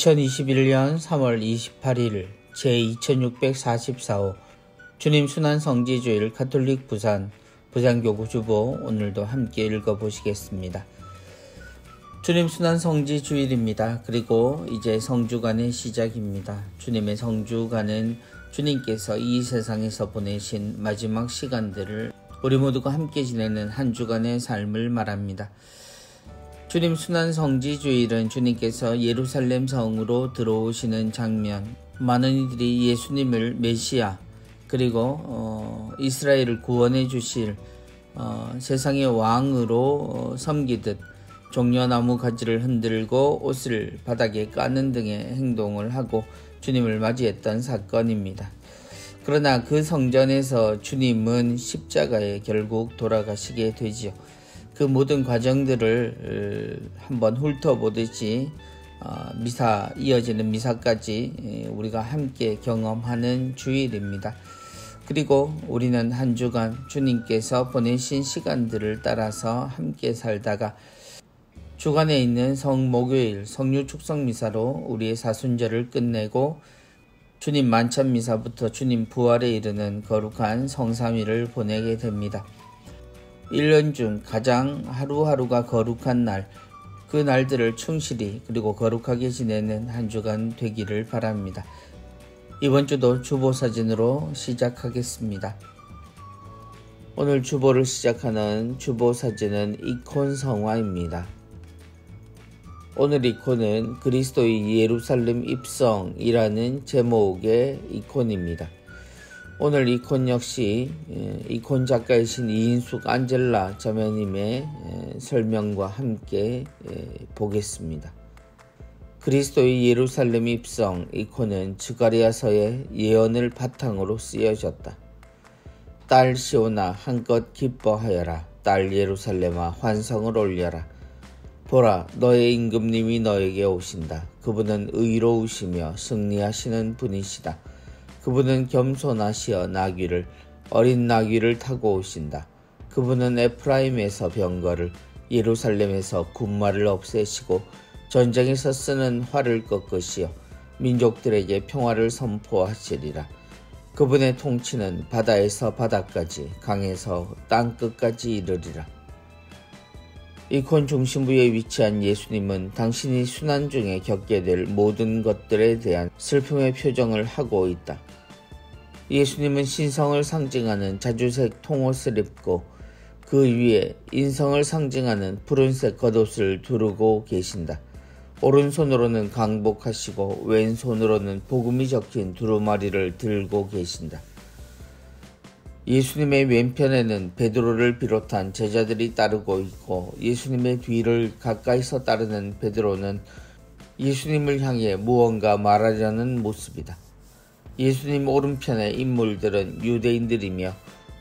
2021년 3월 28일 제2644호 주님 순환성지주일 가톨릭 부산교구 주보 오늘도 함께 읽어보시겠습니다. 주님 순환성지주일입니다. 그리고 이제 성주간의 시작입니다. 주님의 성주간은 주님께서 이 세상에서 보내신 마지막 시간들을 우리 모두가 함께 지내는 한 주간의 삶을 말합니다. 주님 순환성지주일은 주님께서 예루살렘 성으로 들어오시는 장면, 많은 이들이 예수님을 메시아 그리고 이스라엘을 구원해 주실 세상의 왕으로 섬기듯 종려나무 가지를 흔들고 옷을 바닥에 까는 등의 행동을 하고 주님을 맞이했던 사건입니다. 그러나 그 성전에서 주님은 십자가에 결국 돌아가시게 되지요. 그 모든 과정들을 한번 훑어보듯이 이어지는 미사까지 우리가 함께 경험하는 주일입니다. 그리고 우리는 한 주간 주님께서 보내신 시간들을 따라서 함께 살다가 주간에 있는 성목요일 성유축성미사로 우리의 사순절을 끝내고 주님 만찬미사부터 주님 부활에 이르는 거룩한 성삼일을 보내게 됩니다. 1년 중 가장 하루하루가 거룩한 날, 그 날들을 충실히 그리고 거룩하게 지내는 한 주간 되기를 바랍니다. 이번 주도 주보사진으로 시작하겠습니다. 오늘 주보를 시작하는 주보사진은 이콘 성화입니다. 오늘 이콘은 그리스도의 예루살렘 입성이라는 제목의 이콘입니다. 오늘 이콘 역시 이콘 작가이신 이인숙 안젤라 자매님의 설명과 함께 보겠습니다. 그리스도의 예루살렘 입성 이콘은 스가랴서의 예언을 바탕으로 쓰여졌다. 딸 시온아 한껏 기뻐하여라. 딸 예루살렘아 환성을 올려라. 보라 너의 임금님이 너에게 오신다. 그분은 의로우시며 승리하시는 분이시다. 그분은 겸손하시어 어린 나귀를 타고 오신다. 그분은 에프라임에서 병거를, 예루살렘에서 군마를 없애시고 전쟁에서 쓰는 활을 꺾으시어 민족들에게 평화를 선포하시리라. 그분의 통치는 바다에서 바다까지, 강에서 땅끝까지 이르리라. 이콘 중심부에 위치한 예수님은 당신이 순환 중에 겪게 될 모든 것들에 대한 슬픔의 표정을 하고 있다. 예수님은 신성을 상징하는 자주색 통옷을 입고 그 위에 인성을 상징하는 푸른색 겉옷을 두르고 계신다. 오른손으로는 강복하시고 왼손으로는 복음이 적힌 두루마리를 들고 계신다. 예수님의 왼편에는 베드로를 비롯한 제자들이 따르고 있고 예수님의 뒤를 가까이서 따르는 베드로는 예수님을 향해 무언가 말하려는 모습이다. 예수님 오른편의 인물들은 유대인들이며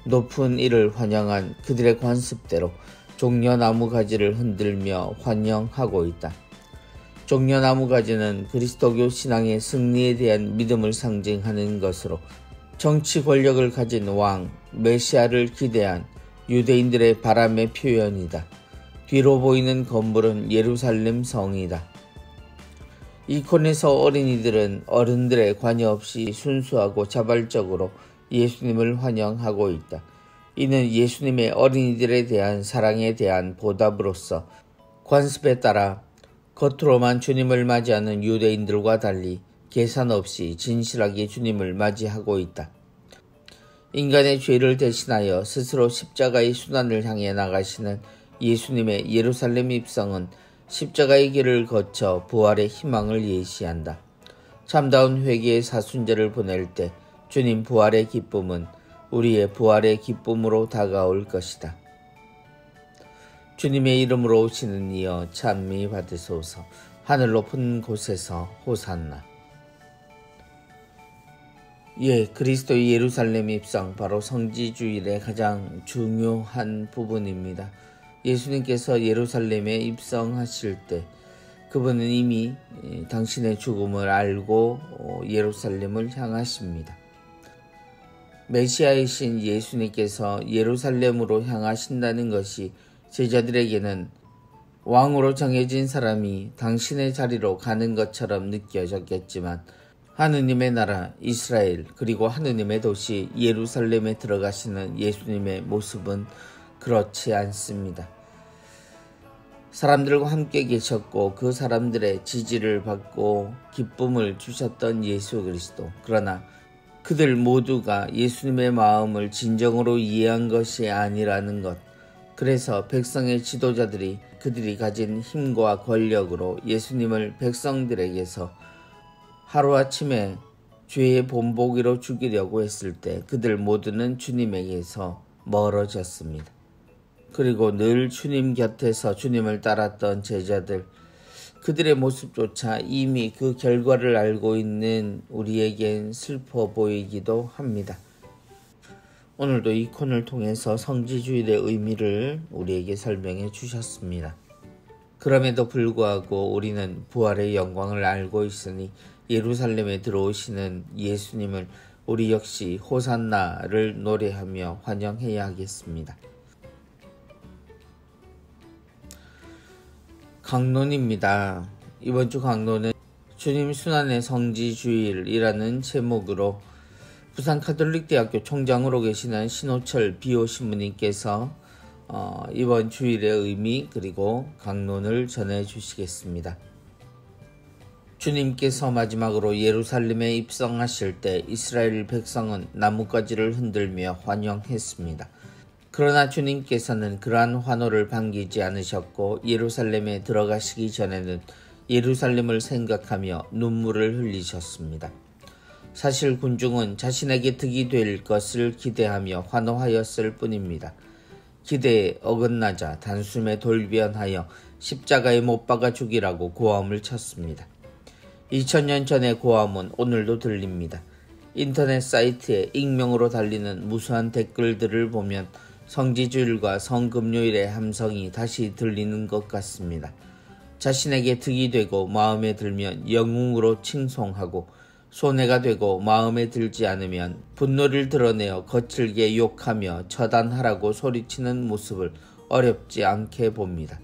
높은 이를 환영한 그들의 관습대로 종려나무 가지를 흔들며 환영하고 있다. 종려나무 가지는 그리스도교 신앙의 승리에 대한 믿음을 상징하는 것으로 정치 권력을 가진 왕, 메시아를 기대한 유대인들의 바람의 표현이다. 뒤로 보이는 건물은 예루살렘 성이다. 이콘에서 어린이들은 어른들의 관여 없이 순수하고 자발적으로 예수님을 환영하고 있다. 이는 예수님의 어린이들에 대한 사랑에 대한 보답으로서 관습에 따라 겉으로만 주님을 맞이하는 유대인들과 달리 계산 없이 진실하게 주님을 맞이하고 있다. 인간의 죄를 대신하여 스스로 십자가의 순환을 향해 나가시는 예수님의 예루살렘 입성은 십자가의 길을 거쳐 부활의 희망을 예시한다. 참다운 회개의 사순절을 보낼 때 주님 부활의 기쁨은 우리의 부활의 기쁨으로 다가올 것이다. 주님의 이름으로 오시는 이여 찬미 받으소서. 하늘 높은 곳에서 호산나. 그리스도의 예루살렘 입성, 바로 성지주일의 가장 중요한 부분입니다. 예수님께서 예루살렘에 입성하실 때 그분은 이미 당신의 죽음을 알고 예루살렘을 향하십니다. 메시아이신 예수님께서 예루살렘으로 향하신다는 것이 제자들에게는 왕으로 정해진 사람이 당신의 자리로 가는 것처럼 느껴졌겠지만 하느님의 나라 이스라엘 그리고 하느님의 도시 예루살렘에 들어가시는 예수님의 모습은 그렇지 않습니다. 사람들과 함께 계셨고 그 사람들의 지지를 받고 기쁨을 주셨던 예수 그리스도. 그러나 그들 모두가 예수님의 마음을 진정으로 이해한 것이 아니라는 것. 그래서 백성의 지도자들이 그들이 가진 힘과 권력으로 예수님을 백성들에게서 하루아침에 죄의 본보기로 죽이려고 했을 때 그들 모두는 주님에게서 멀어졌습니다. 그리고 늘 주님 곁에서 주님을 따랐던 제자들, 그들의 모습조차 이미 그 결과를 알고 있는 우리에겐 슬퍼 보이기도 합니다. 오늘도 이 코너를 통해서 성지주일의 의미를 우리에게 설명해 주셨습니다. 그럼에도 불구하고 우리는 부활의 영광을 알고 있으니 예루살렘에 들어오시는 예수님을 우리 역시 호산나를 노래하며 환영해야 하겠습니다. 강론입니다. 이번 주 강론은 주님 순환의 성지주일이라는 제목으로 부산 가톨릭대학교 총장으로 계시는 신호철 비오 신부님께서 이번 주일의 의미 그리고 강론을 전해 주시겠습니다. 주님께서 마지막으로 예루살렘에 입성하실 때 이스라엘 백성은 나뭇가지를 흔들며 환영했습니다. 그러나 주님께서는 그러한 환호를 반기지 않으셨고 예루살렘에 들어가시기 전에는 예루살렘을 생각하며 눈물을 흘리셨습니다. 사실 군중은 자신에게 득이 될 것을 기대하며 환호하였을 뿐입니다. 기대에 어긋나자 단숨에 돌변하여 십자가에 못 박아 죽이라고 고함을 쳤습니다. 2000년 전의 고함은 오늘도 들립니다. 인터넷 사이트에 익명으로 달리는 무수한 댓글들을 보면 성지주일과 성금요일의 함성이 다시 들리는 것 같습니다. 자신에게 득이 되고 마음에 들면 영웅으로 칭송하고 손해가 되고 마음에 들지 않으면 분노를 드러내어 거칠게 욕하며 처단하라고 소리치는 모습을 어렵지 않게 봅니다.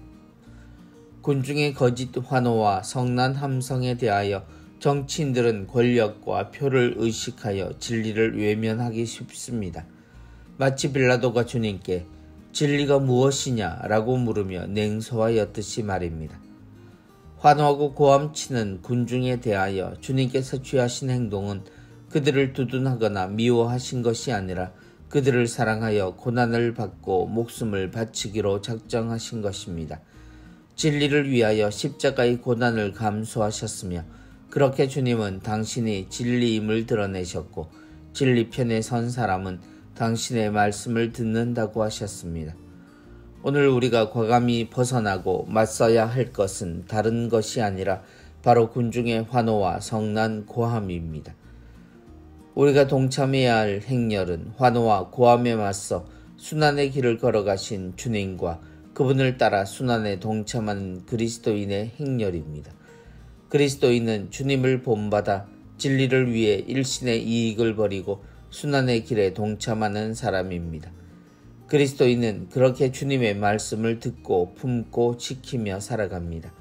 군중의 거짓 환호와 성난 함성에 대하여 정치인들은 권력과 표를 의식하여 진리를 외면하기 쉽습니다. 마치 빌라도가 주님께 진리가 무엇이냐라고 물으며 냉소하였듯이 말입니다. 환호하고 고함치는 군중에 대하여 주님께서 취하신 행동은 그들을 두둔하거나 미워하신 것이 아니라 그들을 사랑하여 고난을 받고 목숨을 바치기로 작정하신 것입니다. 진리를 위하여 십자가의 고난을 감수하셨으며 그렇게 주님은 당신이 진리임을 드러내셨고 진리 편에 선 사람은 당신의 말씀을 듣는다고 하셨습니다. 오늘 우리가 과감히 벗어나고 맞서야 할 것은 다른 것이 아니라 바로 군중의 환호와 성난 고함입니다. 우리가 동참해야 할 행렬은 환호와 고함에 맞서 순환의 길을 걸어가신 주님과 그분을 따라 순환에 동참하는 그리스도인의 행렬입니다. 그리스도인은 주님을 본받아 진리를 위해 일신의 이익을 버리고 순환의 길에 동참하는 사람입니다. 그리스도인은 그렇게 주님의 말씀을 듣고 품고 지키며 살아갑니다.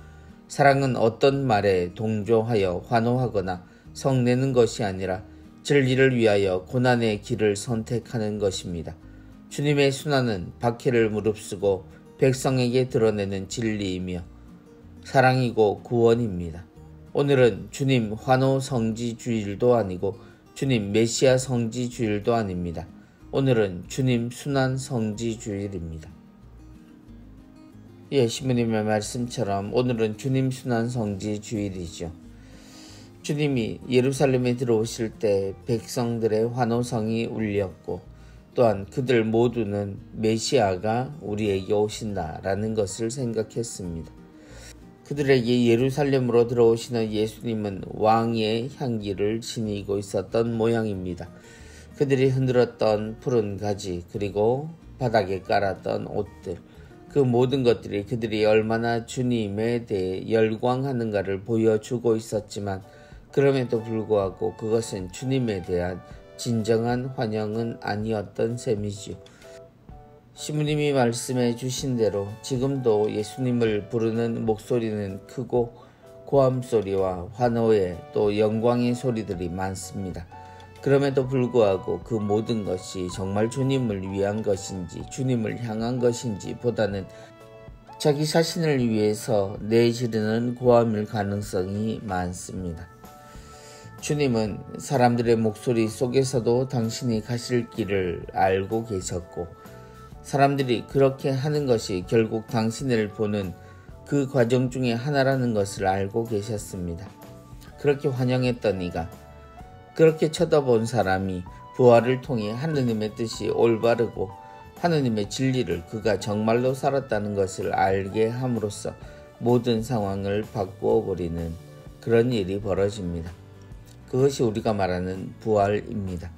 사랑은 어떤 말에 동조하여 환호하거나 성내는 것이 아니라 진리를 위하여 고난의 길을 선택하는 것입니다. 주님의 순환은 박해를 무릅쓰고 백성에게 드러내는 진리이며 사랑이고 구원입니다. 오늘은 주님 환호 성지주일도 아니고 주님 메시아 성지주일도 아닙니다. 오늘은 주님 순환 성지주일입니다. 신부님의 말씀처럼 오늘은 주님 순환 성지주일이죠. 주님이 예루살렘에 들어오실 때 백성들의 환호성이 울렸고 또한 그들 모두는 메시아가 우리에게 오신다라는 것을 생각했습니다. 그들에게 예루살렘으로 들어오시는 예수님은 왕의 향기를 지니고 있었던 모양입니다. 그들이 흔들었던 푸른 가지 그리고 바닥에 깔았던 옷들 그 모든 것들이 그들이 얼마나 주님에 대해 열광하는가를 보여주고 있었지만 그럼에도 불구하고 그것은 주님에 대한 진정한 환영은 아니었던 셈이지요. 시부님이 말씀해 주신 대로 지금도 예수님을 부르는 목소리는 크고 고함소리와 환호의 또 영광의 소리들이 많습니다. 그럼에도 불구하고 그 모든 것이 정말 주님을 위한 것인지 주님을 향한 것인지 보다는 자기 자신을 위해서 내지르는 고함일 가능성이 많습니다. 주님은 사람들의 목소리 속에서도 당신이 가실 길을 알고 계셨고 사람들이 그렇게 하는 것이 결국 당신을 보는 그 과정 중에 하나라는 것을 알고 계셨습니다. 그렇게 환영했던 이가 그렇게 쳐다본 사람이 부활을 통해 하느님의 뜻이 올바르고 하느님의 진리를 그가 정말로 살았다는 것을 알게 함으로써 모든 상황을 바꾸어 버리는 그런 일이 벌어집니다. 그것이 우리가 말하는 부활입니다.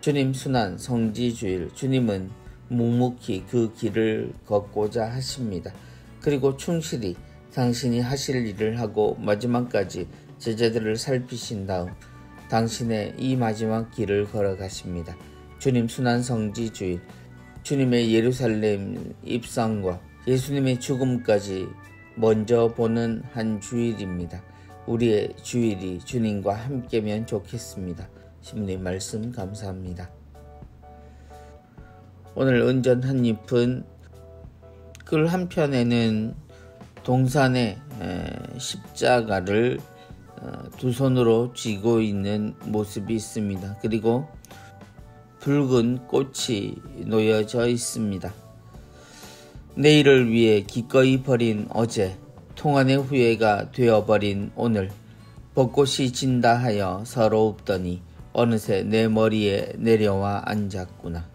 주님 순환 성지주일, 주님은 묵묵히 그 길을 걷고자 하십니다. 그리고 충실히 당신이 하실 일을 하고 마지막까지 제자들을 살피신 다음 당신의 이 마지막 길을 걸어가십니다. 주님 순환 성지주일, 주님의 예루살렘 입성과 예수님의 죽음까지 먼저 보는 한 주일입니다. 우리의 주일이 주님과 함께면 좋겠습니다. 시부님 말씀 감사합니다. 오늘 은전 한 잎은 글 한편에는 동산에 십자가를 두 손으로 쥐고 있는 모습이 있습니다. 그리고 붉은 꽃이 놓여져 있습니다. 내일을 위해 기꺼이 버린 어제, 통한의 후회가 되어버린 오늘, 벚꽃이 진다 하여 서러웁더니 어느새 내 머리에 내려와 앉았구나.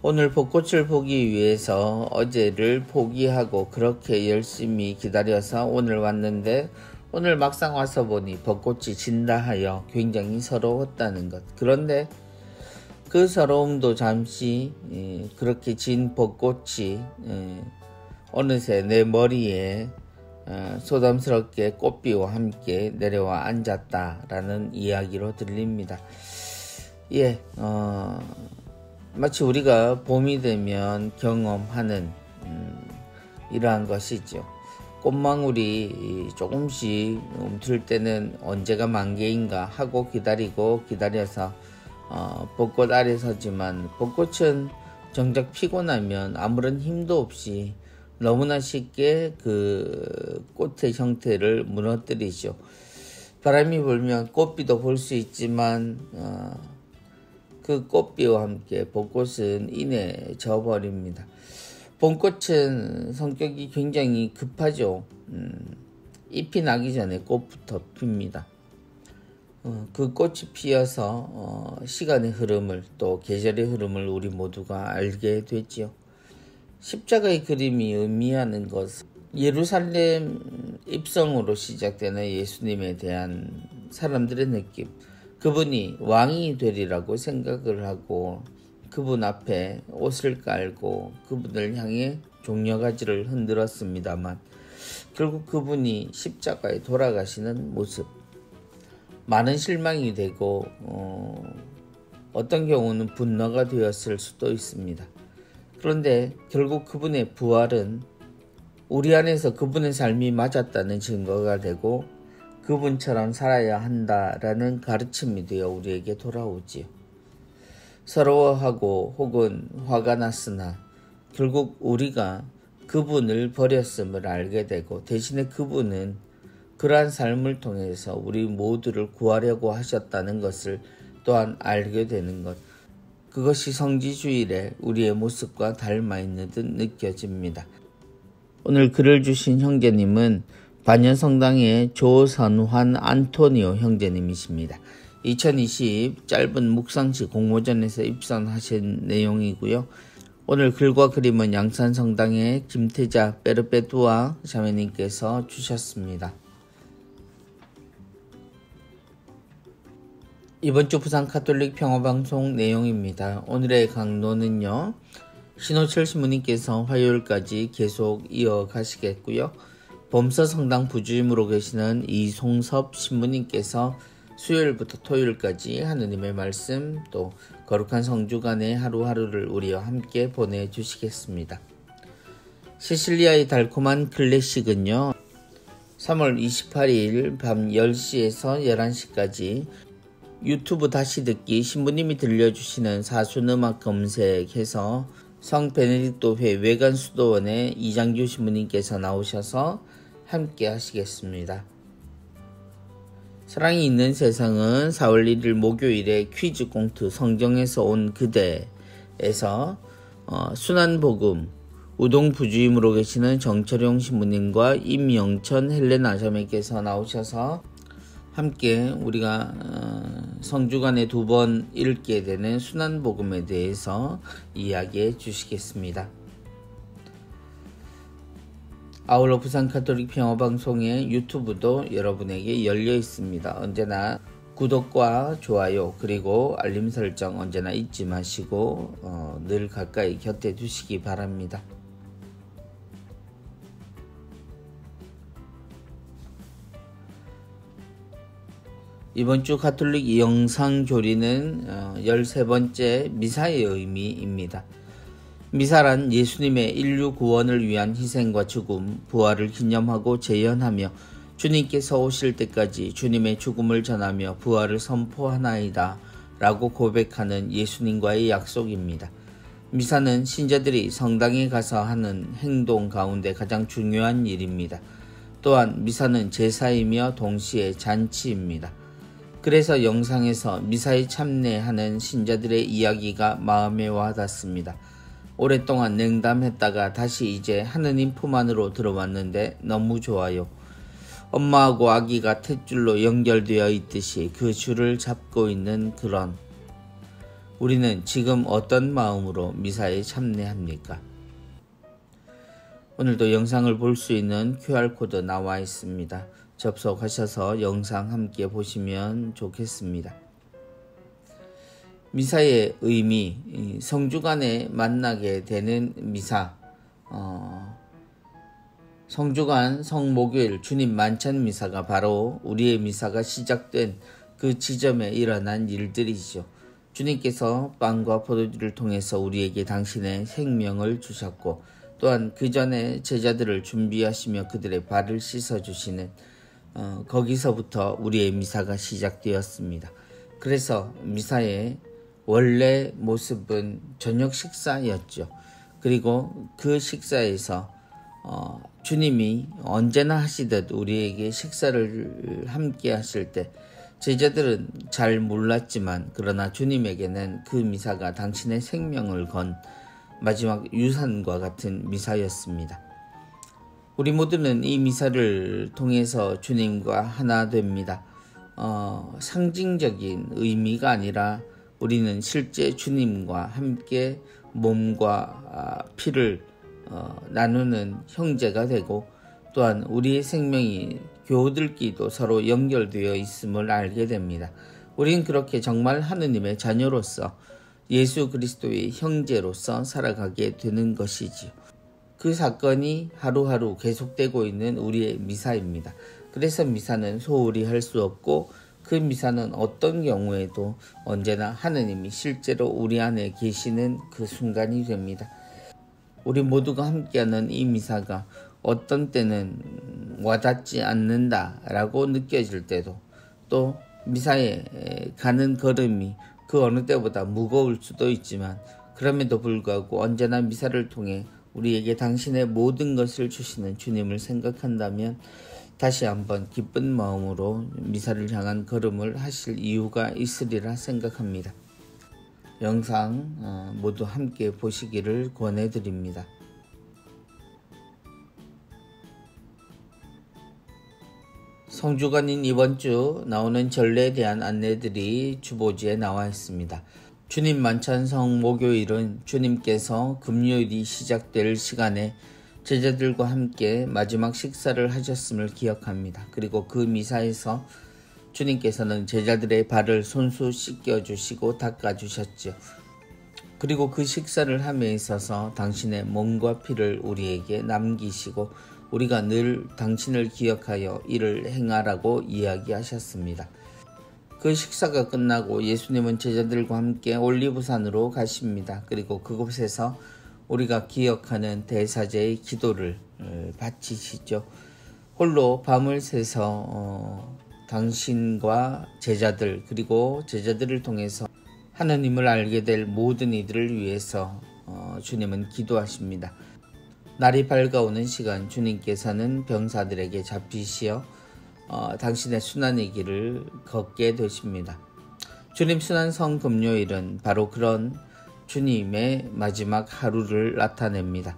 오늘 벚꽃을 보기 위해서 어제를 포기하고 그렇게 열심히 기다려서 오늘 왔는데 오늘 막상 와서 보니 벚꽃이 진다 하여 굉장히 서러웠다는 것. 그런데 그 서러움도 잠시 그렇게 진 벚꽃이 어느새 내 머리에 소담스럽게 꽃비와 함께 내려와 앉았다라는 이야기로 들립니다. 마치 우리가 봄이 되면 경험하는 이러한 것이죠. 꽃망울이 조금씩 움틀 때는 언제가 만개인가 하고 기다려서 벚꽃 아래 서지만 벚꽃은 정작 피고 나면 아무런 힘도 없이 너무나 쉽게 그 꽃의 형태를 무너뜨리죠. 바람이 불면 꽃비도 볼 수 있지만 그 꽃비와 함께 벚꽃은 이내 져버립니다. 봄꽃은 성격이 굉장히 급하죠. 잎이 나기 전에 꽃부터 핍니다. 그 꽃이 피어서 시간의 흐름을 또 계절의 흐름을 우리 모두가 알게 되지요. 십자가의 그림이 의미하는 것은 예루살렘 입성으로 시작되는 예수님에 대한 사람들의 느낌, 그분이 왕이 되리라고 생각을 하고 그분 앞에 옷을 깔고 그분을 향해 종려가지를 흔들었습니다만 결국 그분이 십자가에 돌아가시는 모습, 많은 실망이 되고 어떤 경우는 분노가 되었을 수도 있습니다. 그런데 결국 그분의 부활은 우리 안에서 그분의 삶이 맞았다는 증거가 되고 그분처럼 살아야 한다라는 가르침이 되어 우리에게 돌아오지요. 서러워하고 혹은 화가 났으나 결국 우리가 그분을 버렸음을 알게 되고 대신에 그분은 그러한 삶을 통해서 우리 모두를 구하려고 하셨다는 것을 또한 알게 되는 것, 그것이 성지주일에 우리의 모습과 닮아 있는 듯 느껴집니다. 오늘 글을 주신 형제님은 반야성당의 조선환 안토니오 형제님이십니다. 2020 짧은 묵상시 공모전에서 입선하신 내용이고요. 오늘 글과 그림은 양산성당의 김태자 베르베두아 자매님께서 주셨습니다. 이번 주 부산 가톨릭 평화방송 내용입니다. 오늘의 강론은요, 신호철 신부님께서 화요일까지 계속 이어가시겠고요. 범서 성당 부주임으로 계시는 이송섭 신부님께서 수요일부터 토요일까지 하느님의 말씀 또 거룩한 성주간의 하루하루를 우리와 함께 보내주시겠습니다. 시실리아의 달콤한 클래식은요, 3월 28일 밤 10시에서 11시까지 유튜브 다시 듣기 신부님이 들려주시는 사순음악 검색해서 성 베네딕토회 외관 수도원의 이장규 신부님께서 나오셔서 함께 하시겠습니다. 사랑이 있는 세상은 4월 1일 목요일에 퀴즈 꽁트 성경에서 온 그대에서 순환복음 우동 부주임으로 계시는 정철용 신부님과 임영천 헬레나 자매께서 나오셔서 함께 우리가 성주간에 2번 읽게 되는 순환복음에 대해서 이야기해 주시겠습니다. 아울러 부산 가톨릭 평화방송의 유튜브도 여러분에게 열려 있습니다. 언제나 구독과 좋아요 그리고 알림 설정 언제나 잊지 마시고 늘 가까이 곁에 두시기 바랍니다. 이번 주 가톨릭 영상 교리는 13번째 미사의 의미입니다. 미사란 예수님의 인류 구원을 위한 희생과 죽음, 부활을 기념하고 재현하며 주님께서 오실 때까지 주님의 죽음을 전하며 부활을 선포하나이다 라고 고백하는 예수님과의 약속입니다. 미사는 신자들이 성당에 가서 하는 행동 가운데 가장 중요한 일입니다. 또한 미사는 제사이며 동시에 잔치입니다. 그래서 영상에서 미사에 참여하는 신자들의 이야기가 마음에 와닿습니다. 오랫동안 냉담했다가 다시 이제 하느님 품 안으로 들어왔는데 너무 좋아요. 엄마하고 아기가 탯줄로 연결되어 있듯이 그 줄을 잡고 있는 그런 우리는 지금 어떤 마음으로 미사에 참여합니까? 오늘도 영상을 볼 수 있는 QR코드 나와 있습니다. 접속하셔서 영상 함께 보시면 좋겠습니다. 미사의 의미, 성주간에 만나게 되는 미사, 성주간 성목요일 주님 만찬 미사가 바로 우리의 미사가 시작된 그 지점에 일어난 일들이죠. 주님께서 빵과 포도주를 통해서 우리에게 당신의 생명을 주셨고 또한 그 전에 제자들을 준비하시며 그들의 발을 씻어주시는 거기서부터 우리의 미사가 시작되었습니다. 그래서 미사의 원래 모습은 저녁 식사였죠. 그리고 그 식사에서 주님이 언제나 하시듯 우리에게 식사를 함께 하실 때 제자들은 잘 몰랐지만 그러나 주님에게는 그 미사가 당신의 생명을 건 마지막 유산과 같은 미사였습니다. 우리 모두는 이 미사를 통해서 주님과 하나 됩니다. 상징적인 의미가 아니라 우리는 실제 주님과 함께 몸과 피를 나누는 형제가 되고 또한 우리의 생명이 교우들끼리도 서로 연결되어 있음을 알게 됩니다. 우린 그렇게 정말 하느님의 자녀로서 예수 그리스도의 형제로서 살아가게 되는 것이지요. 그 사건이 하루하루 계속되고 있는 우리의 미사입니다. 그래서 미사는 소홀히 할 수 없고 그 미사는 어떤 경우에도 언제나 하느님이 실제로 우리 안에 계시는 그 순간이 됩니다. 우리 모두가 함께하는 이 미사가 어떤 때는 와닿지 않는다라고 느껴질 때도 또 미사에 가는 걸음이 그 어느 때보다 무거울 수도 있지만 그럼에도 불구하고 언제나 미사를 통해 우리에게 당신의 모든 것을 주시는 주님을 생각한다면 다시 한번 기쁜 마음으로 미사를 향한 걸음을 하실 이유가 있으리라 생각합니다. 영상 모두 함께 보시기를 권해드립니다. 성주간인 이번 주 나오는 전례에 대한 안내들이 주보지에 나와 있습니다. 주님 만찬성 목요일은 주님께서 금요일이 시작될 시간에 제자들과 함께 마지막 식사를 하셨음을 기억합니다. 그리고 그 미사에서 주님께서는 제자들의 발을 손수 씻겨주시고 닦아주셨죠. 그리고 그 식사를 함에 있어서 당신의 몸과 피를 우리에게 남기시고 우리가 늘 당신을 기억하여 이를 행하라고 이야기하셨습니다. 그 식사가 끝나고 예수님은 제자들과 함께 올리브산으로 가십니다. 그리고 그곳에서 우리가 기억하는 대사제의 기도를 바치시죠. 홀로 밤을 새서 당신과 제자들 그리고 제자들을 통해서 하느님을 알게 될 모든 이들을 위해서 주님은 기도하십니다. 날이 밝아오는 시간 주님께서는 병사들에게 잡히시어 당신의 순환의 길을 걷게 되십니다. 주님 순환성 금요일은 바로 그런 주님의 마지막 하루를 나타냅니다.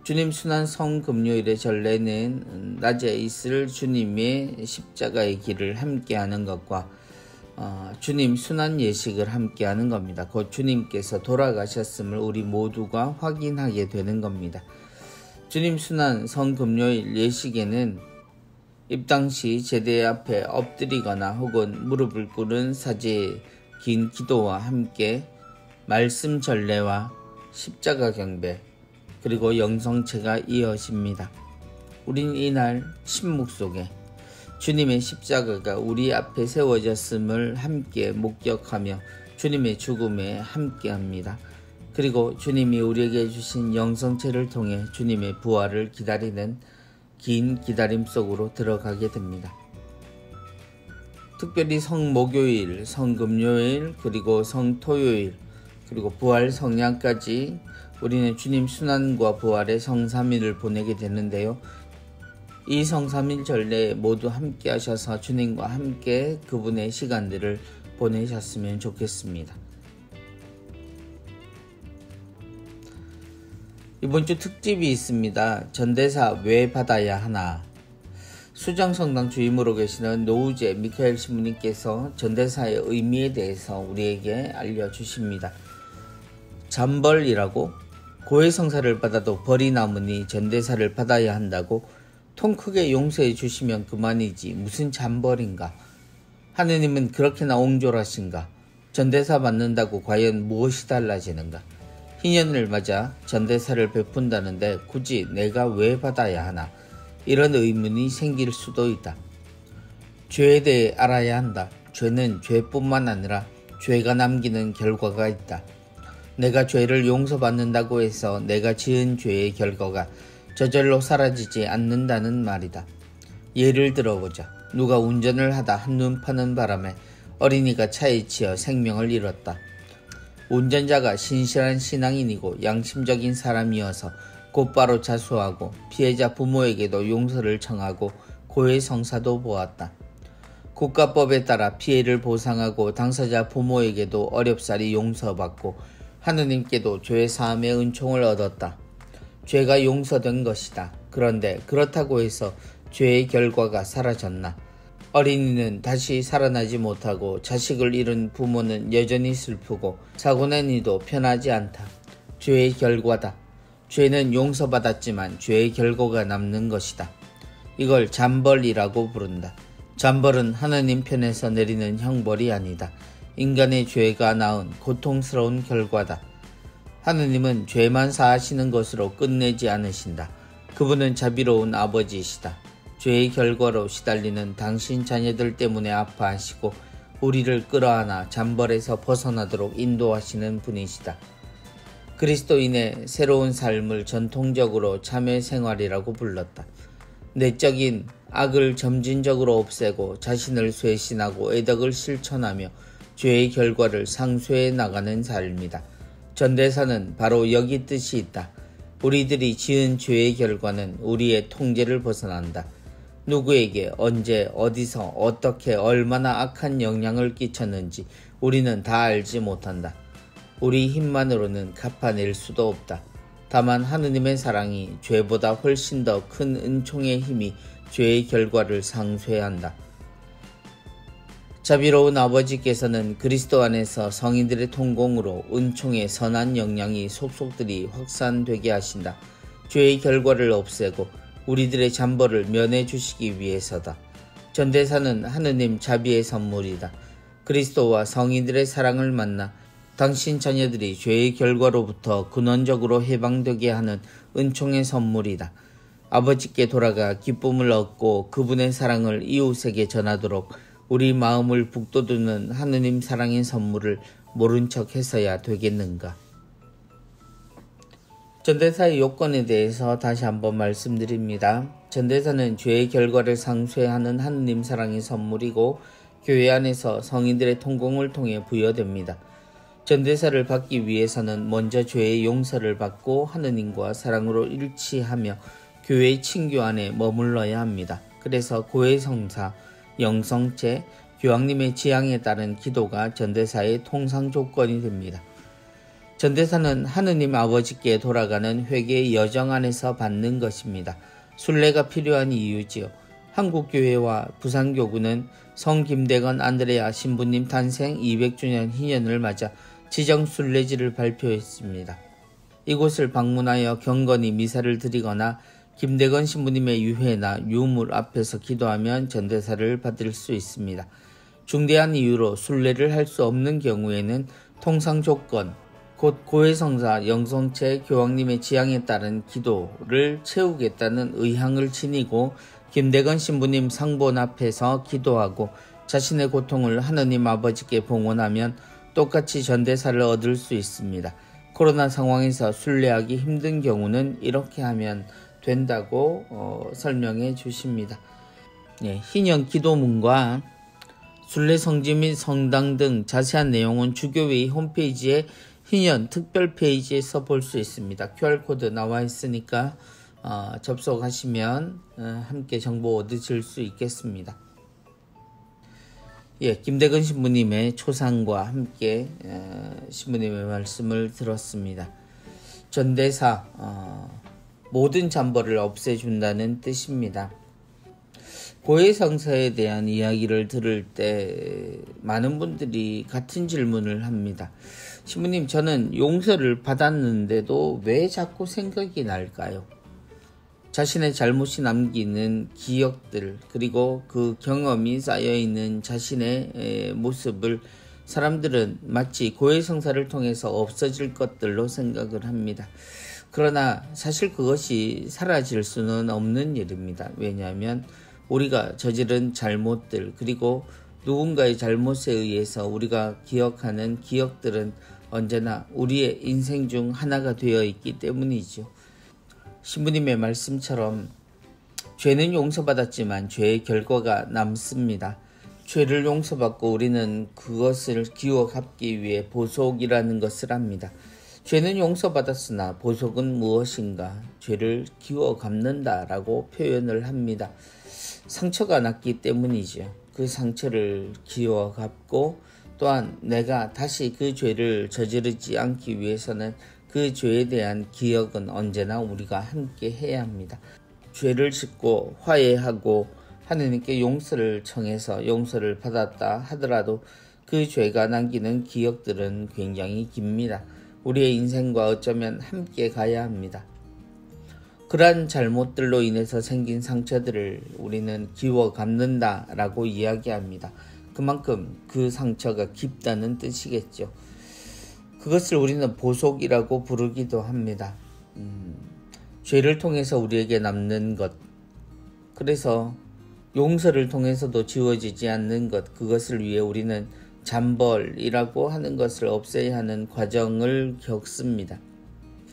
주님 순환성 금요일의 전례는 낮에 있을 주님의 십자가의 길을 함께하는 것과 주님 순환 예식을 함께하는 겁니다. 곧 주님께서 돌아가셨음을 우리 모두가 확인하게 되는 겁니다. 주님 순환성 금요일 예식에는 입당 시 제대 앞에 엎드리거나 혹은 무릎을 꿇은 사제의 긴 기도와 함께 말씀 전례와 십자가 경배 그리고 영성체가 이어집니다. 우린 이날 침묵 속에 주님의 십자가가 우리 앞에 세워졌음을 함께 목격하며 주님의 죽음에 함께합니다. 그리고 주님이 우리에게 주신 영성체를 통해 주님의 부활을 기다리는 긴 기다림 속으로 들어가게 됩니다. 특별히 성목요일, 성금요일, 그리고 성토요일, 그리고 부활 성냥까지 우리는 주님 순환과 부활의 성삼일을 보내게 되는데요. 이 성삼일 전례에 모두 함께 하셔서 주님과 함께 그분의 시간들을 보내셨으면 좋겠습니다. 이번 주 특집이 있습니다. 전대사 왜 받아야 하나? 수정성당 주임으로 계시는 노우재 미카엘 신부님께서 전대사의 의미에 대해서 우리에게 알려주십니다. 잠벌이라고 고해 성사를 받아도 벌이 남으니 전대사를 받아야 한다고 통 크게 용서해 주시면 그만이지 무슨 잠벌인가? 하느님은 그렇게나 옹졸하신가? 전대사 받는다고 과연 무엇이 달라지는가? 희년을 맞아 전대사를 베푼다는데 굳이 내가 왜 받아야 하나? 이런 의문이 생길 수도 있다. 죄에 대해 알아야 한다. 죄는 죄뿐만 아니라 죄가 남기는 결과가 있다. 내가 죄를 용서받는다고 해서 내가 지은 죄의 결과가 저절로 사라지지 않는다는 말이다. 예를 들어보자. 누가 운전을 하다 한눈 파는 바람에 어린이가 차에 치여 생명을 잃었다. 운전자가 신실한 신앙인이고 양심적인 사람이어서 곧바로 자수하고 피해자 부모에게도 용서를 청하고 고해 성사도 보았다. 국가법에 따라 피해를 보상하고 당사자 부모에게도 어렵사리 용서받고 하느님께도 죄 사함의 은총을 얻었다. 죄가 용서된 것이다. 그런데 그렇다고 해서 죄의 결과가 사라졌나? 어린이는 다시 살아나지 못하고 자식을 잃은 부모는 여전히 슬프고 사고낸 이도 편하지 않다. 죄의 결과다. 죄는 용서받았지만 죄의 결과가 남는 것이다. 이걸 잠벌이라고 부른다. 잠벌은 하나님 편에서 내리는 형벌이 아니다. 인간의 죄가 낳은 고통스러운 결과다. 하느님은 죄만 사하시는 것으로 끝내지 않으신다. 그분은 자비로운 아버지이시다. 죄의 결과로 시달리는 당신 자녀들 때문에 아파하시고 우리를 끌어안아 잠벌에서 벗어나도록 인도하시는 분이시다. 그리스도인의 새로운 삶을 전통적으로 참회 생활이라고 불렀다. 내적인 악을 점진적으로 없애고 자신을 쇄신하고 애덕을 실천하며 죄의 결과를 상쇄해 나가는 삶이다. 전대사는 바로 여기 뜻이 있다. 우리들이 지은 죄의 결과는 우리의 통제를 벗어난다. 누구에게 언제 어디서 어떻게 얼마나 악한 영향을 끼쳤는지 우리는 다 알지 못한다. 우리 힘만으로는 갚아낼 수도 없다. 다만 하느님의 사랑이 죄보다 훨씬 더 큰 은총의 힘이 죄의 결과를 상쇄한다. 자비로운 아버지께서는 그리스도 안에서 성인들의 통공으로 은총의 선한 영향이 속속들이 확산되게 하신다. 죄의 결과를 없애고 우리들의 잠벌을 면해 주시기 위해서다. 전대사는 하느님 자비의 선물이다. 그리스도와 성인들의 사랑을 만나 당신 자녀들이 죄의 결과로부터 근원적으로 해방되게 하는 은총의 선물이다. 아버지께 돌아가 기쁨을 얻고 그분의 사랑을 이웃에게 전하도록 우리 마음을 북돋우는 하느님 사랑의 선물을 모른 척 해서야 되겠는가. 전대사의 요건에 대해서 다시 한번 말씀드립니다. 전대사는 죄의 결과를 상쇄하는 하느님 사랑의 선물이고 교회 안에서 성인들의 통공을 통해 부여됩니다. 전대사를 받기 위해서는 먼저 죄의 용서를 받고 하느님과 사랑으로 일치하며 교회의 친교 안에 머물러야 합니다. 그래서 고해성사, 영성체, 교황님의 지향에 따른 기도가 전대사의 통상 조건이 됩니다. 전대사는 하느님 아버지께 돌아가는 회개의 여정 안에서 받는 것입니다. 순례가 필요한 이유지요. 한국교회와 부산교구는 성 김대건 안드레아 신부님 탄생 200주년 희년을 맞아 지정순례지를 발표했습니다. 이곳을 방문하여 경건히 미사를 드리거나 김대건 신부님의 유해나 유물 앞에서 기도하면 전대사를 받을 수 있습니다. 중대한 이유로 순례를 할 수 없는 경우에는 통상 조건, 곧 고해성사 영성체 교황님의 지향에 따른 기도를 채우겠다는 의향을 지니고 김대건 신부님 상본 앞에서 기도하고 자신의 고통을 하느님 아버지께 봉헌하면 똑같이 전대사를 얻을 수 있습니다. 코로나 상황에서 순례하기 힘든 경우는 이렇게 하면 된다고 설명해 주십니다. 희년 기도문과 순례 성지 및 성당 등 자세한 내용은 주교회의 홈페이지에 희년 특별 페이지에서 볼 수 있습니다. QR코드 나와 있으니까 접속하시면 함께 정보 얻으실 수 있겠습니다. 김대건 신부님의 초상과 함께 신부님의 말씀을 들었습니다. 전대사, 모든 잠벌을 없애준다는 뜻입니다. 고해성사에 대한 이야기를 들을 때 많은 분들이 같은 질문을 합니다. 신부님, 저는 용서를 받았는데도 왜 자꾸 생각이 날까요? 자신의 잘못이 남기는 기억들, 그리고 그 경험이 쌓여있는 자신의 모습을 사람들은 마치 고해성사를 통해서 없어질 것들로 생각을 합니다. 그러나 사실 그것이 사라질 수는 없는 일입니다. 왜냐하면 우리가 저지른 잘못들, 그리고 누군가의 잘못에 의해서 우리가 기억하는 기억들은 언제나 우리의 인생 중 하나가 되어 있기 때문이죠. 신부님의 말씀처럼 죄는 용서받았지만 죄의 결과가 남습니다. 죄를 용서받고 우리는 그것을 기워 갚기 위해 보속이라는 것을 합니다. 죄는 용서받았으나 보속은 무엇인가? 죄를 기워 갚는다라고 표현을 합니다. 상처가 났기 때문이죠. 그 상처를 기워 갚고 또한 내가 다시 그 죄를 저지르지 않기 위해서는 그 죄에 대한 기억은 언제나 우리가 함께 해야 합니다. 죄를 짓고 화해하고 하느님께 용서를 청해서 용서를 받았다 하더라도 그 죄가 남기는 기억들은 굉장히 깁니다. 우리의 인생과 어쩌면 함께 가야 합니다. 그러한 잘못들로 인해서 생긴 상처들을 우리는 기워 갚는다라고 이야기합니다. 그만큼 그 상처가 깊다는 뜻이겠죠. 그것을 우리는 보속이라고 부르기도 합니다. 죄를 통해서 우리에게 남는 것, 그래서 용서를 통해서도 지워지지 않는 것, 그것을 위해 우리는 잠벌이라고 하는 것을 없애야 하는 과정을 겪습니다.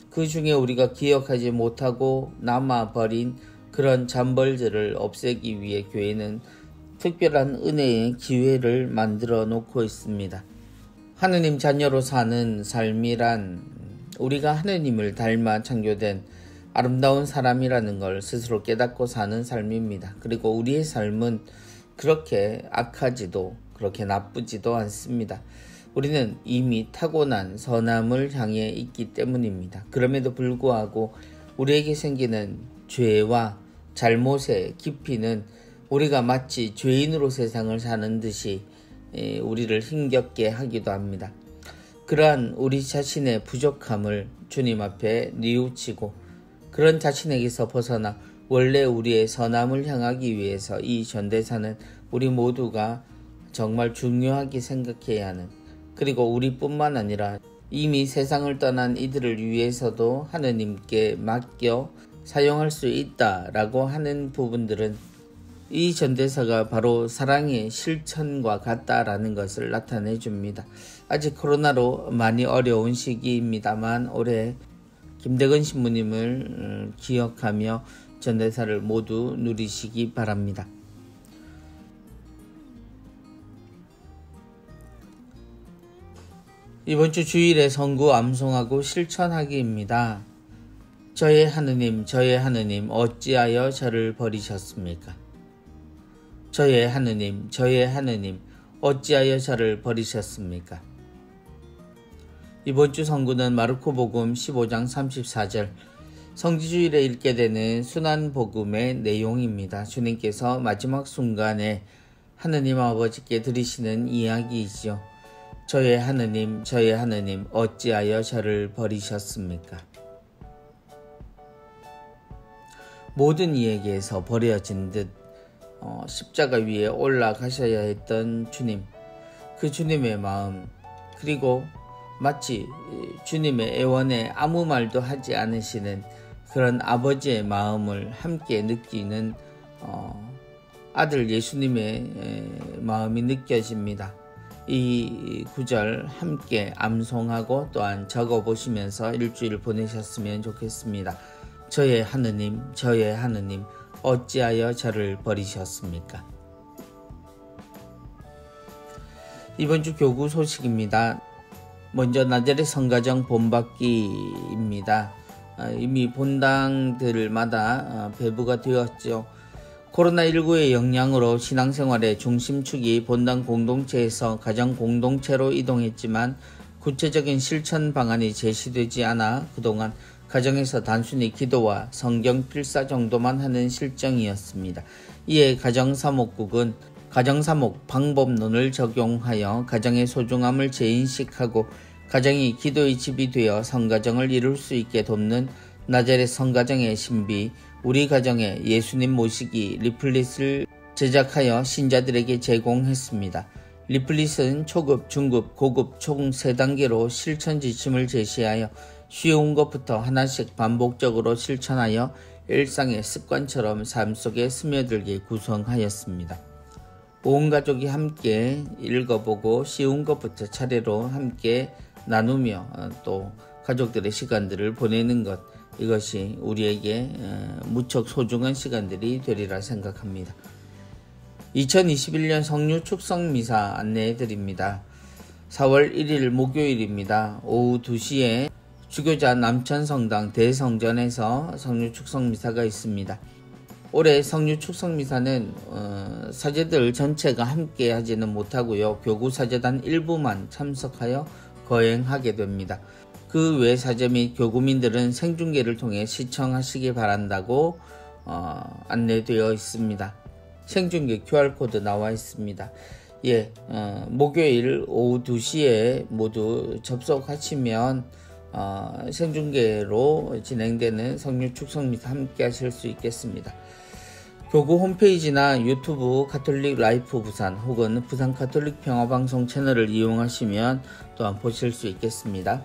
그 중에 우리가 기억하지 못하고 남아버린 그런 잠벌들을 없애기 위해 교회는 특별한 은혜의 기회를 만들어 놓고 있습니다. 하느님 자녀로 사는 삶이란 우리가 하느님을 닮아 창조된 아름다운 사람이라는 걸 스스로 깨닫고 사는 삶입니다. 그리고 우리의 삶은 그렇게 악하지도 그렇게 나쁘지도 않습니다. 우리는 이미 타고난 선함을 향해 있기 때문입니다. 그럼에도 불구하고 우리에게 생기는 죄와 잘못의 깊이는 우리가 마치 죄인으로 세상을 사는 듯이 우리를 힘겹게 하기도 합니다. 그러한 우리 자신의 부족함을 주님 앞에 뉘우치고 그런 자신에게서 벗어나 원래 우리의 선함을 향하기 위해서 이 전대사는 우리 모두가 정말 중요하게 생각해야 하는, 그리고 우리뿐만 아니라 이미 세상을 떠난 이들을 위해서도 하느님께 맡겨 사용할 수 있다라고 하는 부분들은 이 전대사가 바로 사랑의 실천과 같다라는 것을 나타내 줍니다. 아직 코로나로 많이 어려운 시기입니다만 올해 김대건 신부님을 기억하며 전대사를 모두 누리시기 바랍니다. 이번 주 주일에 성구 암송하고 실천하기입니다. 저의 하느님, 저의 하느님, 어찌하여 저를 버리셨습니까? 저의 하느님, 저의 하느님, 어찌하여 저를 버리셨습니까? 이번 주 성구는 마르코복음 15장 34절, 성지주일에 읽게 되는 순환복음의 내용입니다. 주님께서 마지막 순간에 하느님 아버지께 드리시는 이야기이지요. 저의 하느님, 저의 하느님, 어찌하여 저를 버리셨습니까? 모든 이에게서 버려진 듯 십자가 위에 올라가셔야 했던 주님, 그 주님의 마음, 그리고 마치 주님의 애원에 아무 말도 하지 않으시는 그런 아버지의 마음을 함께 느끼는 아들 예수님의 마음이 느껴집니다. 이 구절 함께 암송하고 또한 적어보시면서 일주일 보내셨으면 좋겠습니다. 저의 하느님, 저의 하느님, 어찌하여 저를 버리셨습니까? 이번 주 교구 소식입니다. 먼저 나자렛 성가정 본받기입니다. 이미 본당들마다 배부가 되었죠. 코로나19의 영향으로 신앙생활의 중심축이 본당 공동체에서 가정 공동체로 이동했지만 구체적인 실천 방안이 제시되지 않아 그동안 가정에서 단순히 기도와 성경 필사 정도만 하는 실정이었습니다. 이에 가정사목국은 가정사목 방법론을 적용하여 가정의 소중함을 재인식하고 가정이 기도의 집이 되어 성가정을 이룰 수 있게 돕는 나자렛 성가정의 신비, 우리 가정에 예수님 모시기 리플릿을 제작하여 신자들에게 제공했습니다. 리플릿은 초급, 중급, 고급 총 3단계로 실천 지침을 제시하여 쉬운 것부터 하나씩 반복적으로 실천하여 일상의 습관처럼 삶 속에 스며들게 구성하였습니다. 온 가족이 함께 읽어보고 쉬운 것부터 차례로 함께 나누며 또 가족들의 시간들을 보내는 것, 이것이 우리에게 무척 소중한 시간들이 되리라 생각합니다. 2021년 성류 축성미사 안내해 드립니다. 4월 1일 목요일입니다. 오후 2시에 주교자 남천성당 대성전에서 성류 축성미사가 있습니다. 올해 성류 축성미사는 사제들 전체가 함께 하지는 못하고요. 교구사제단 일부만 참석하여 거행하게 됩니다. 그 외 사제 및 교구민들은 생중계를 통해 시청하시기 바란다고 안내되어 있습니다. 생중계 QR코드 나와 있습니다. 목요일 오후 2시에 모두 접속하시면 생중계로 진행되는 성류 축성미사 함께 하실 수 있겠습니다. 교구 홈페이지나 유튜브 가톨릭 라이프 부산 혹은 부산 가톨릭 평화방송 채널을 이용하시면 또한 보실 수 있겠습니다.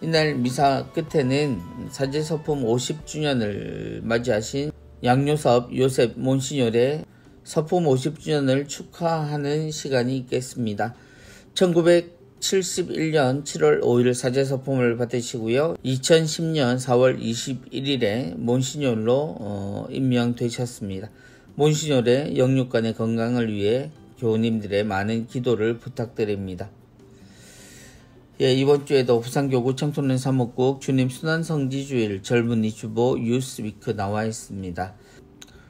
이날 미사 끝에는 사제서품 50주년을 맞이하신 양요섭 요셉 몬시뇰의 서품 50주년을 축하하는 시간이 있겠습니다. 1971년 7월 5일 사제서품을 받으시고요. 2010년 4월 21일에 몬시뇰로 임명되셨습니다. 몬시뇰의 영육간의 건강을 위해 교우님들의 많은 기도를 부탁드립니다. 이번 주에도 부산교구 청소년 사목국 주님 순환성지주일 젊은이 주보 유스위크 나와 있습니다.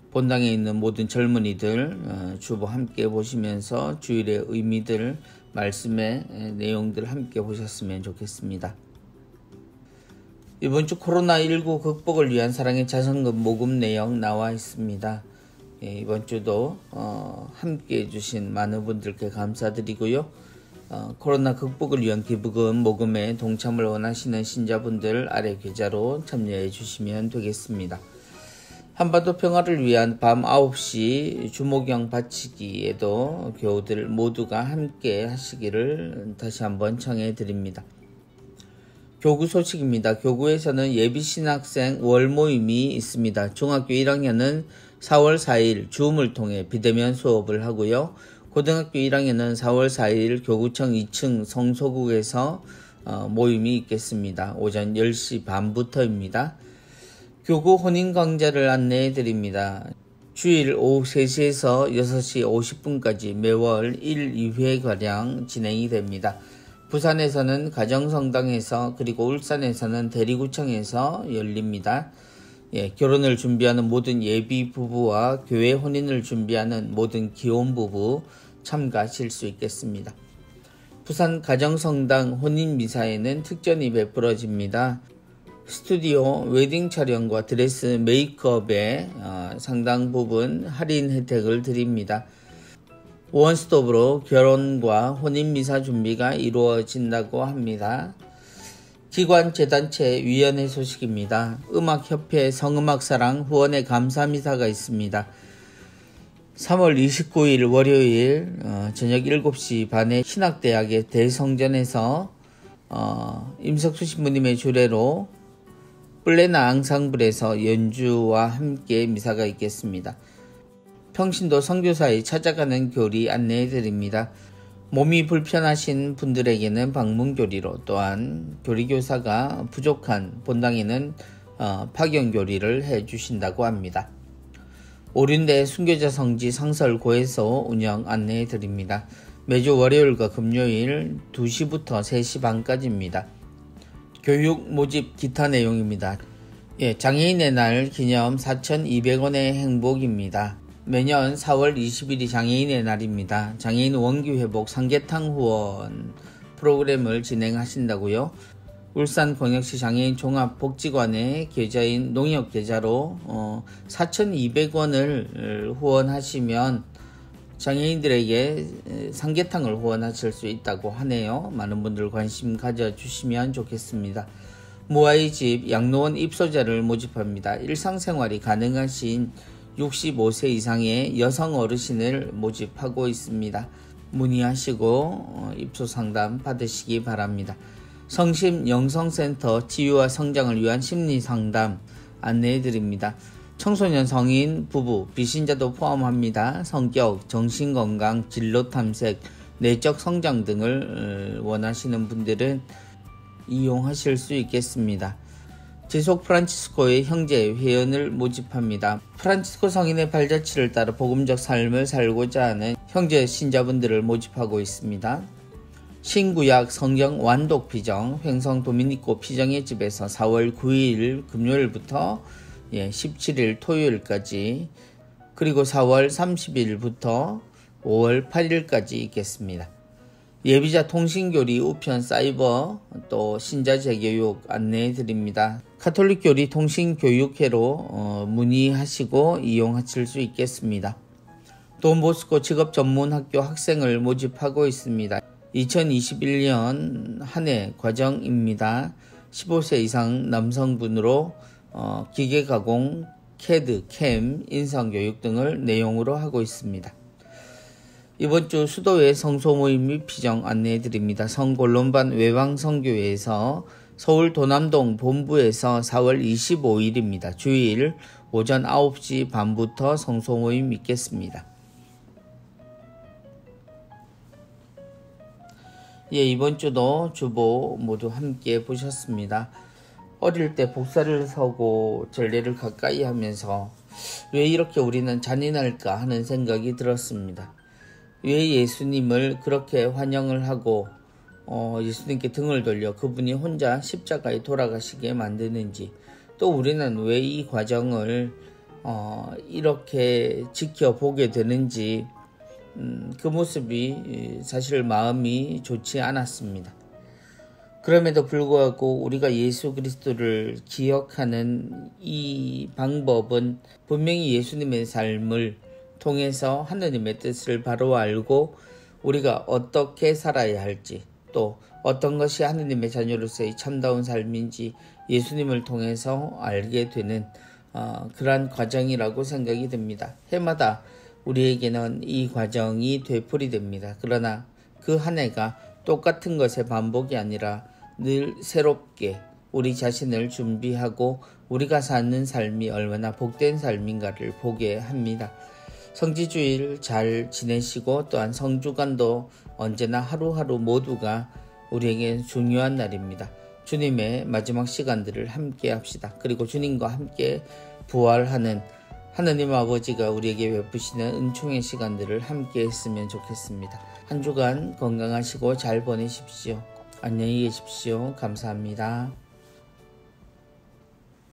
본당에 있는 모든 젊은이들 주보 함께 보시면서 주일의 의미들, 말씀의 내용들 함께 보셨으면 좋겠습니다. 이번 주 코로나19 극복을 위한 사랑의 자선금 모금 내용 나와 있습니다. 이번 주도 함께 해주신 많은 분들께 감사드리고요. 코로나 극복을 위한 기부금 모금에 동참을 원하시는 신자분들 아래 계좌로 참여해 주시면 되겠습니다. 한반도 평화를 위한 밤 9시 주목영 바치기에도 교우들 모두가 함께 하시기를 다시 한번 청해 드립니다. 교구 소식입니다. 교구에서는 예비신학생 월모임이 있습니다. 중학교 1학년은 4월 4일 줌을 통해 비대면 수업을 하고요. 고등학교 1학년은 4월 4일 교구청 2층 성소국에서 모임이 있겠습니다. 오전 10시 반부터입니다. 교구 혼인 강좌를 안내해 드립니다. 주일 오후 3시에서 6시 50분까지 매월 1, 2회가량 진행이 됩니다. 부산에서는 가정성당에서 그리고 울산에서는 대리구청에서 열립니다. 결혼을 준비하는 모든 예비 부부와 교회 혼인을 준비하는 모든 기혼 부부 참가하실 수 있겠습니다. 부산 가정성당 혼인미사에는 특전이 베풀어집니다. 스튜디오 웨딩 촬영과 드레스 메이크업에 상당 부분 할인 혜택을 드립니다. 원스톱으로 결혼과 혼인미사 준비가 이루어진다고 합니다. 기관 재단체 위원회 소식입니다. 음악협회 성음악사랑 후원회 감사미사가 있습니다. 3월 29일 월요일 저녁 7시 반에 신학대학의 대성전에서 임석수 신부님의 주례로 플레나 앙상블에서 연주와 함께 미사가 있겠습니다. 평신도 선교사에 찾아가는 교리 안내해드립니다. 몸이 불편하신 분들에게는 방문교리로, 또한 교리교사가 부족한 본당에는 파견교리를 해주신다고 합니다. 오륜대 순교자 성지 상설고에서 운영 안내해드립니다. 매주 월요일과 금요일 2시부터 3시 반까지입니다. 교육 모집 기타 내용입니다. 장애인의 날 기념 4,200원의 행복입니다. 매년 4월 20일이 장애인의 날입니다. 장애인 원기회복 삼계탕 후원 프로그램을 진행하신다고요. 울산광역시 장애인 종합복지관의 계좌인 농협계좌로 4,200원을 후원하시면 장애인들에게 삼계탕을 후원하실 수 있다고 하네요. 많은 분들 관심 가져주시면 좋겠습니다. 무아이집 양로원 입소자를 모집합니다. 일상생활이 가능하신 65세 이상의 여성 어르신을 모집하고 있습니다. 문의하시고 입소 상담 받으시기 바랍니다. 성심 영성센터 치유와 성장을 위한 심리상담 안내해드립니다. 청소년, 성인, 부부, 비신자도 포함합니다. 성격, 정신건강, 진로탐색, 내적 성장 등을 원하시는 분들은 이용하실 수 있겠습니다. 지속 프란치스코의 형제 회원을 모집합니다. 프란치스코 성인의 발자취를 따라 복음적 삶을 살고자 하는 형제 신자분들을 모집하고 있습니다. 신구약 성경 완독 피정 횡성 도미니코 피정의 집에서 4월 9일 금요일부터 17일 토요일까지, 그리고 4월 30일부터 5월 8일까지 있겠습니다. 예비자 통신교리 우편 사이버 또 신자 재교육 안내해 드립니다. 가톨릭교리 통신교육회로 문의하시고 이용하실 수 있겠습니다. 돈보스코 직업전문학교 학생을 모집하고 있습니다. 2021년 한 해 과정입니다. 15세 이상 남성분으로 기계가공, CAD, CAM, 인성교육 등을 내용으로 하고 있습니다. 이번 주 수도회 성소모임 및 피정 안내해드립니다. 성골론반 외방성교회에서 서울 도남동 본부에서 4월 25일입니다. 주일 오전 9시 반부터 성소모임 있겠습니다. 이번 주도 주보 모두 함께 보셨습니다. 어릴 때 복사를 서고 전례를 가까이 하면서 왜 이렇게 우리는 잔인할까 하는 생각이 들었습니다. 왜 예수님을 그렇게 환영을 하고 예수님께 등을 돌려 그분이 혼자 십자가에 돌아가시게 만드는지, 또 우리는 왜 이 과정을 이렇게 지켜보게 되는지 그 모습이 사실 마음이 좋지 않았습니다. 그럼에도 불구하고 우리가 예수 그리스도를 기억하는 이 방법은 분명히 예수님의 삶을 통해서 하느님의 뜻을 바로 알고 우리가 어떻게 살아야 할지, 또 어떤 것이 하느님의 자녀로서의 참다운 삶인지 예수님을 통해서 알게 되는 그러한 과정이라고 생각이 듭니다. 해마다 우리에게는 이 과정이 되풀이됩니다. 그러나 그 한 해가 똑같은 것의 반복이 아니라 늘 새롭게 우리 자신을 준비하고 우리가 사는 삶이 얼마나 복된 삶인가를 보게 합니다. 성지주일 잘 지내시고 또한 성주간도 언제나 하루하루 모두가 우리에게 중요한 날입니다. 주님의 마지막 시간들을 함께 합시다. 그리고 주님과 함께 부활하는 하나님 아버지가 우리에게 베푸시는 은총의 시간들을 함께 했으면 좋겠습니다. 한 주간 건강하시고 잘 보내십시오. 안녕히 계십시오. 감사합니다.